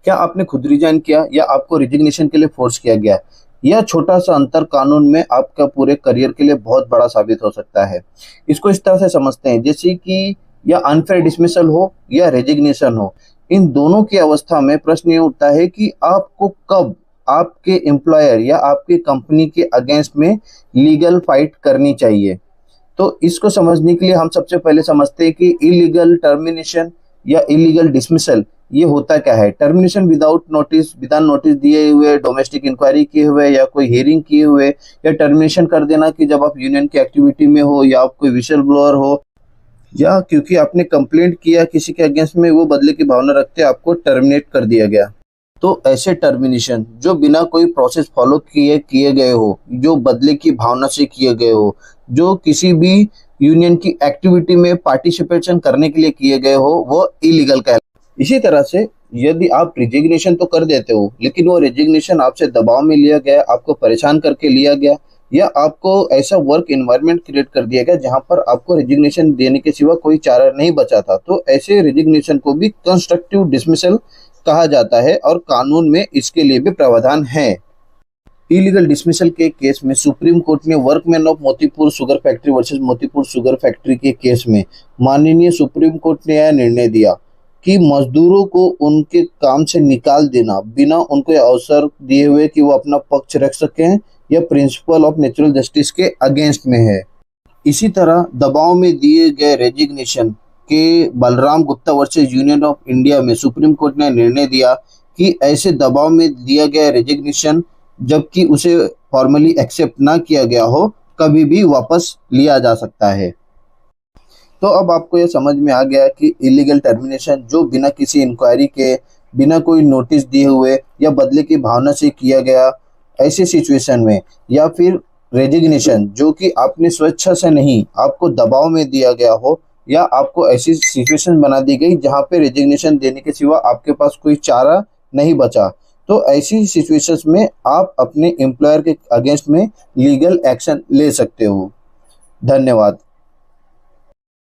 क्या आपने खुद रिजाइन किया या आपको रिजिग्नेशन के लिए फोर्स किया गया? यह छोटा सा अंतर कानून में आपका पूरे करियर के लिए बहुत बड़ा साबित हो सकता है। इसको इस तरह से समझते हैं जैसे कि या अनफेयर डिसमिसल हो या रेजिग्नेशन हो, इन दोनों की अवस्था में प्रश्न ये उठता है कि आपको कब आपके एम्प्लॉयर या आपकी कंपनी के अगेंस्ट में लीगल फाइट करनी चाहिए। तो इसको समझने के लिए हम सबसे पहले समझते हैं कि इलीगल टर्मिनेशन या इलीगल डिसमिसल ये होता क्या है। टर्मिनेशन विदाउट नोटिस, बिना नोटिस दिए हुए, डोमेस्टिक इंक्वायरी किए हुए या कोई हियरिंग किए हुए, या टर्मिनेशन कर देना कि जब आप यूनियन की एक्टिविटी में हो या आप कोई विशल ब्लोअर हो, या क्योंकि आपने कंप्लेंट किया किसी के अगेंस्ट में, वो बदले की भावना रखते आपको टर्मिनेट कर दिया गया। तो ऐसे टर्मिनेशन जो बिना कोई प्रोसेस फॉलो किए किए गए हो, जो बदले की भावना से किए गए हो, जो किसी भी यूनियन की एक्टिविटी में पार्टिसिपेशन करने के लिए किए गए हो, वो इलीगल कहलाता है। इसी तरह से यदि आप रिजिग्नेशन तो कर देते हो, लेकिन वो रिजिग्नेशन आपसे दबाव में लिया गया, आपको परेशान करके लिया गया, या आपको ऐसा वर्क एनवायरनमेंट क्रिएट कर दिया गया जहां पर आपको रिजिग्नेशन देने के सिवा कोई चारा नहीं बचा था, तो ऐसे रिजिग्नेशन को भी कंस्ट्रक्टिव डिसमिसल कहा जाता है और कानून में इसके लिए भी प्रावधान है। इलीगल डिसमिसल के केस में सुप्रीम कोर्ट ने workman of Motipur sugar factory versus Motipur sugar factory के केस में माननीय सुप्रीम कोर्ट ने यह निर्णय दिया कि मजदूरों को उनके काम से निकाल देना बिना उनको अवसर दिए हुए कि वो अपना पक्ष रख सकें, यह प्रिंसिपल ऑफ नेचुरल जस्टिस के अगेंस्ट में है। इसी तरह दबाव में दिए गए रेजिग्नेशन के Balram Gupta versus union of India में सुप्रीम कोर्ट ने निर्णय दिया कि ऐसे दबाव में दिया गया रेजिग्नेशन जबकि उसे फॉर्मली एक्सेप्ट ना किया गया हो, कभी भी वापस लिया जा सकता है। तो अब आपको यह समझ में आ गया कि इलीगल टर्मिनेशन जो बिना किसी इंक्वायरी के, बिना कोई नोटिस दिए हुए या बदले की भावना से किया गया ऐसी सिचुएशन में, या फिर रेजिग्नेशन जो कि आपने स्वेच्छा से नहीं, आपको दबाव में दिया गया हो, या आपको ऐसी सिचुएशन बना दी गई जहां पे रेजिग्नेशन देने के सिवा आपके पास कोई चारा नहीं बचा, तो ऐसी सिचुएशंस में आप अपने एम्प्लॉयर के अगेंस्ट में लीगल एक्शन ले सकते हो। धन्यवाद।